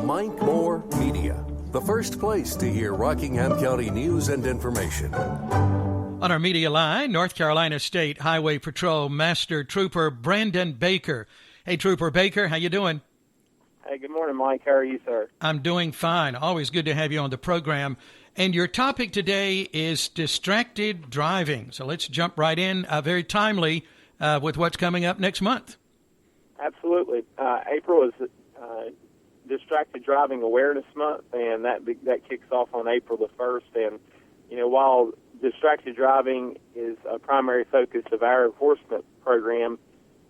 Mike Moore Media, the first place to hear Rockingham County news and information. On our media line, North Carolina State Highway Patrol Master Trooper Brandon Baker. Hey, Trooper Baker, how you doing? Hey, good morning, Mike. How are you, sir? I'm doing fine. Always good to have you on the program. And your topic today is distracted driving. So let's jump right in, very timely, with what's coming up next month. Absolutely. April is Distracted Driving Awareness Month, and that kicks off on April the 1st. And, you know, while distracted driving is a primary focus of our enforcement program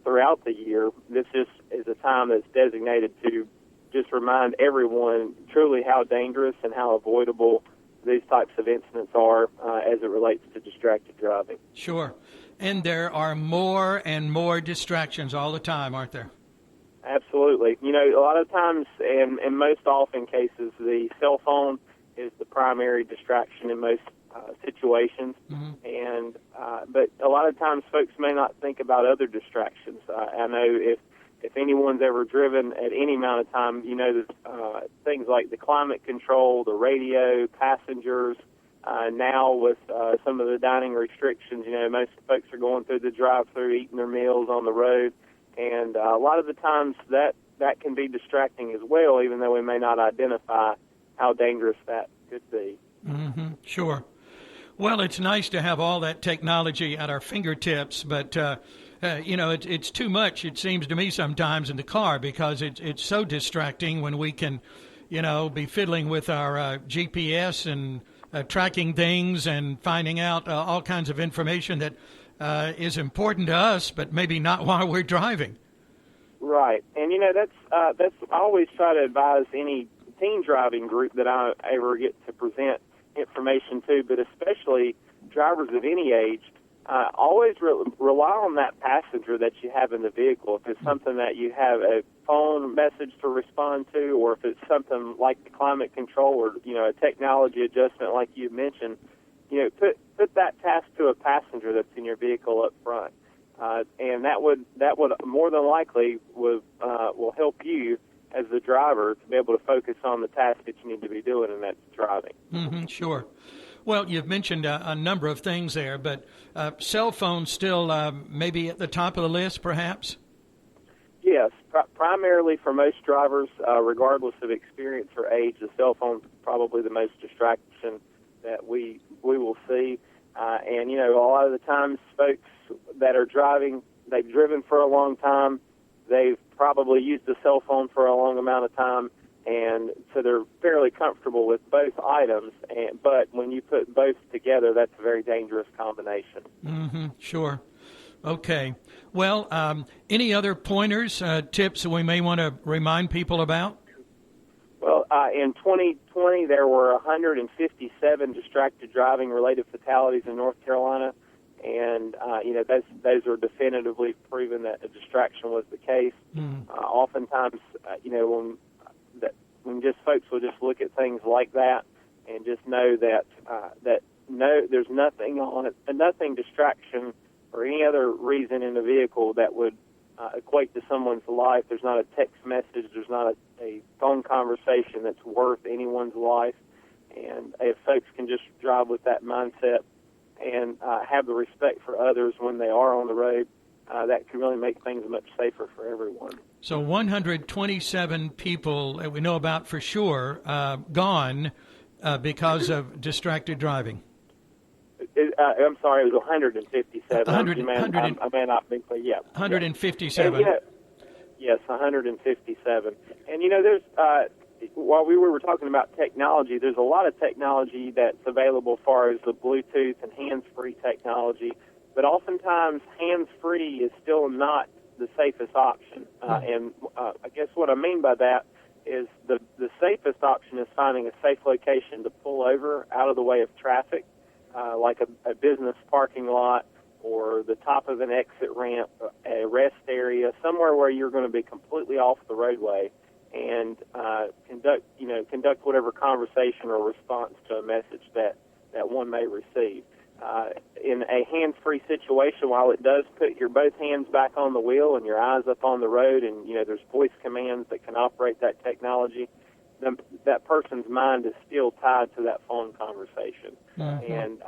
throughout the year, this just is a time that's designated to just remind everyone truly how dangerous and how avoidable these types of incidents are as it relates to distracted driving. Sure. And there are more and more distractions all the time, aren't there? Absolutely. You know, a lot of times, and most often cases, the cell phone is the primary distraction in most situations. Mm-hmm. But a lot of times folks may not think about other distractions. I know if anyone's ever driven at any amount of time, you know that things like the climate control, the radio, passengers, now with some of the dining restrictions, you know, most folks are going through the drive-thru, eating their meals on the road. And a lot of the times that can be distracting as well, even though we may not identify how dangerous that could be. Mm-hmm. Sure. Well, it's nice to have all that technology at our fingertips, but, you know, it's too much, it seems to me sometimes, in the car because it's so distracting when we can, you know, be fiddling with our GPS and tracking things and finding out all kinds of information that is important to us, but maybe not while we're driving. Right. And, you know, that's I always try to advise any teen driving group that I ever get to present information to, but especially drivers of any age, always rely on that passenger that you have in the vehicle. If it's something that you have a phone message to respond to, or if it's something like the climate control or, you know, a technology adjustment like you mentioned, you know, put that task to a passenger that's in your vehicle up front, and that would more than likely will help you as the driver to be able to focus on the task that you need to be doing, and that's driving. Mm-hmm, sure. Well, you've mentioned a number of things there, but cell phones still maybe at the top of the list, perhaps? Yes, primarily for most drivers, regardless of experience or age, the cell phone is probably the most distraction that we will see. And, you know, a lot of the times folks that are driving, they've driven for a long time, they've probably used a cell phone for a long amount of time, and so they're fairly comfortable with both items. But when you put both together, that's a very dangerous combination. Mm-hmm, sure. Okay. Well, any other pointers, tips that we may want to remind people about? Well, in 2020, there were 157 distracted driving-related fatalities in North Carolina, and you know those are definitively proven that a distraction was the case. Oftentimes, you know, when just folks will just look at things like that and just know that there's nothing distraction or any other reason in the vehicle that would equate to someone's life. There's not a text message. There's not a phone conversation that's worth anyone's life. And if folks can just drive with that mindset and have the respect for others when they are on the road, that can really make things much safer for everyone. So 127 people that we know about for sure gone because of distracted driving. I'm sorry, it was 157. I may not be clear. Yeah, 157. And, yes, 157. And, you know, there's while we were talking about technology, there's a lot of technology that's available as far as the Bluetooth and hands-free technology, but oftentimes hands-free is still not the safest option. And I guess what I mean by that is the safest option is finding a safe location to pull over out of the way of traffic, like a business parking lot or the top of an exit ramp, a rest area, somewhere where you're going to be completely off the roadway and conduct whatever conversation or response to a message that one may receive. In a hands-free situation, while it does put your both hands back on the wheel and your eyes up on the road, and, you know, there's voice commands that can operate that technology, that person's mind is still tied to that phone conversation, and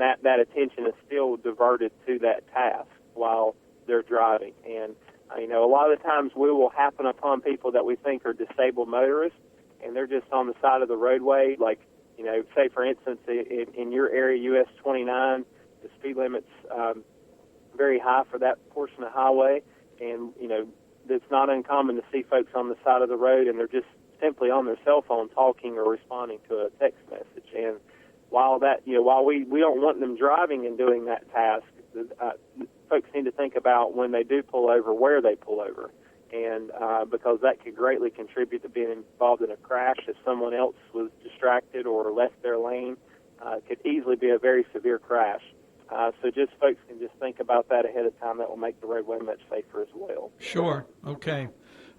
that attention is still diverted to that task while they're driving. And a lot of the times we will happen upon people that we think are disabled motorists, and they're just on the side of the roadway. Like, say for instance, in your area, US 29, the speed limit's very high for that portion of highway, and it's not uncommon to see folks on the side of the road, and they're just simply on their cell phone talking or responding to a text message. And while we don't want them driving and doing that task, folks need to think about when they do pull over, where they pull over, and because that could greatly contribute to being involved in a crash if someone else was distracted or left their lane. It could easily be a very severe crash. So just folks can just think about that ahead of time. That will make the roadway much safer as well. Sure. Okay.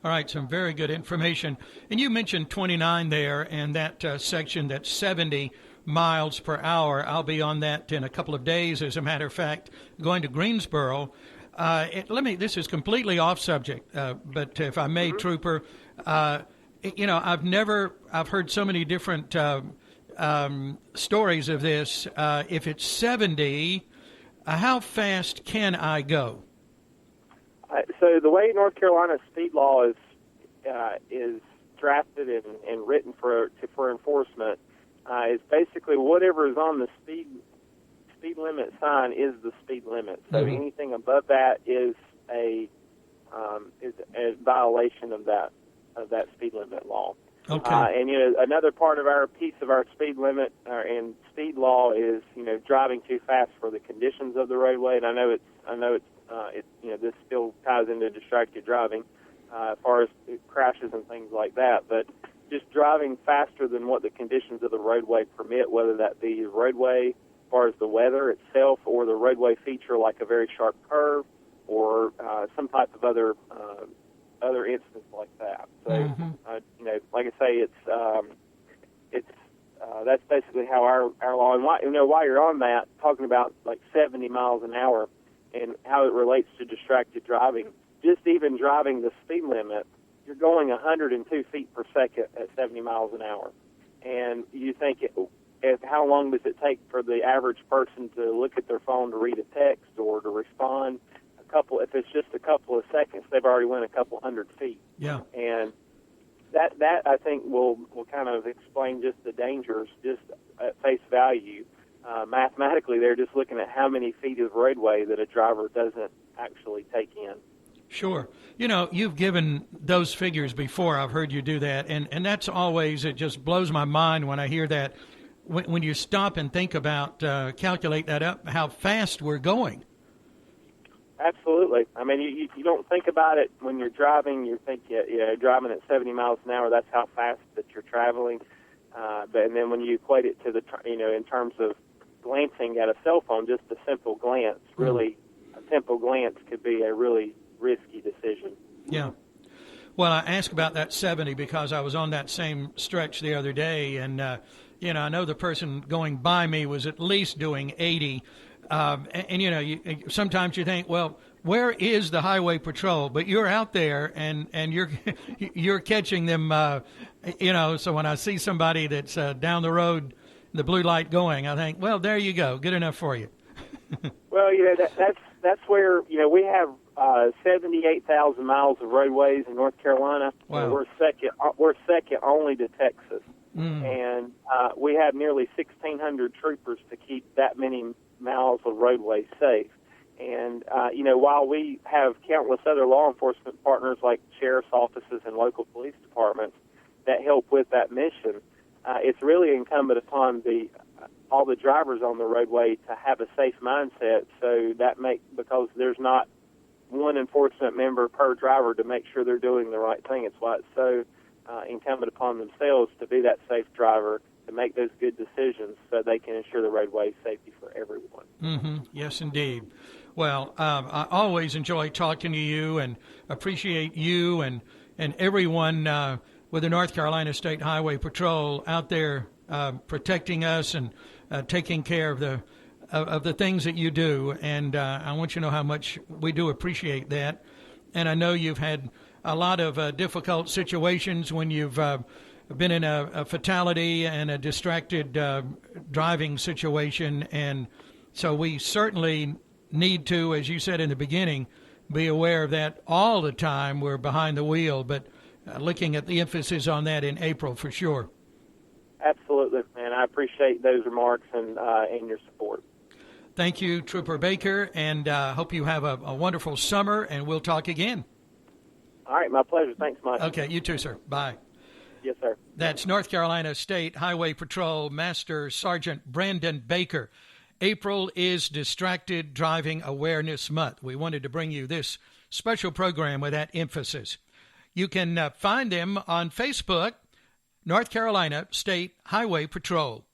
All right. Some very good information. And you mentioned 29 there, and that section that's 70 miles per hour. I'll be on that in a couple of days, as a matter of fact, going to Greensboro. This is completely off subject, but if I may, Trooper, I've heard so many different stories of this. If it's 70, how fast can I go? So the way North Carolina's speed law is drafted and written for enforcement is basically whatever is on the speed limit sign is the speed limit. So anything above that is a violation of that speed limit law. Okay. And another piece of our speed limit and speed law is driving too fast for the conditions of the roadway. And I know this still ties into distracted driving as far as crashes and things like that. But just driving faster than what the conditions of the roadway permit, whether that be the roadway as far as the weather itself or the roadway feature like a very sharp curve or some type of other instance like that. So, like I say, that's basically how our law, and while you're on that, talking about like 70 miles an hour and how it relates to distracted driving, just even driving the speed limit, you're going 102 feet per second at 70 miles an hour. And you think, how long does it take for the average person to look at their phone to read a text or to respond? If it's just a couple of seconds, they've already went a couple hundred feet. Yeah. And that I think will kind of explain just the dangers just at face value. Mathematically, they're just looking at how many feet of roadway that a driver doesn't actually take in. Sure. You've given those figures before. I've heard you do that. And that's always, it just blows my mind when I hear that. When you stop and think about, calculate that up, how fast we're going. Absolutely. I mean, you don't think about it when you're driving. You think driving at 70 miles an hour, that's how fast that you're traveling. And then when you equate it to in terms of glancing at a cell phone, just a simple glance, really, a simple glance could be a really risky decision. Yeah. Well, I asked about that 70 because I was on that same stretch the other day, and I know the person going by me was at least doing 80. Sometimes you think, well, where is the highway patrol? But you're out there and you're catching them. So when I see somebody that's down the road, the blue light going, I think, well, there you go, good enough for you. Well, that's where we have 78,000 miles of roadways in North Carolina. Wow. We're second only to Texas, and we have nearly 1,600 troopers to keep that many miles of roadway safe. And, while we have countless other law enforcement partners like sheriff's offices and local police departments that help with that mission, it's really incumbent upon all the drivers on the roadway to have a safe mindset. So because there's not one enforcement member per driver to make sure they're doing the right thing. It's why it's so incumbent upon themselves to be that safe driver, to make those good decisions so they can ensure the roadway safety for everyone. Mm-hmm. Yes, indeed. Well, I always enjoy talking to you and appreciate you and everyone with the North Carolina State Highway Patrol out there protecting us and taking care of the things that you do. And I want you to know how much we do appreciate that. And I know you've had a lot of difficult situations when you've been in a fatality and a distracted driving situation, and so we certainly need to, as you said in the beginning, be aware of that all the time we're behind the wheel, but looking at the emphasis on that in April for sure. Absolutely, man. I appreciate those remarks and your support. Thank you, Trooper Baker, and hope you have a wonderful summer, and we'll talk again. All right, my pleasure. Thanks much. Okay, you too, sir. Bye. Yes, sir. That's North Carolina State Highway Patrol Master Sergeant Brandon Baker. April is Distracted Driving Awareness Month. We wanted to bring you this special program with that emphasis. You can find them on Facebook, North Carolina State Highway Patrol.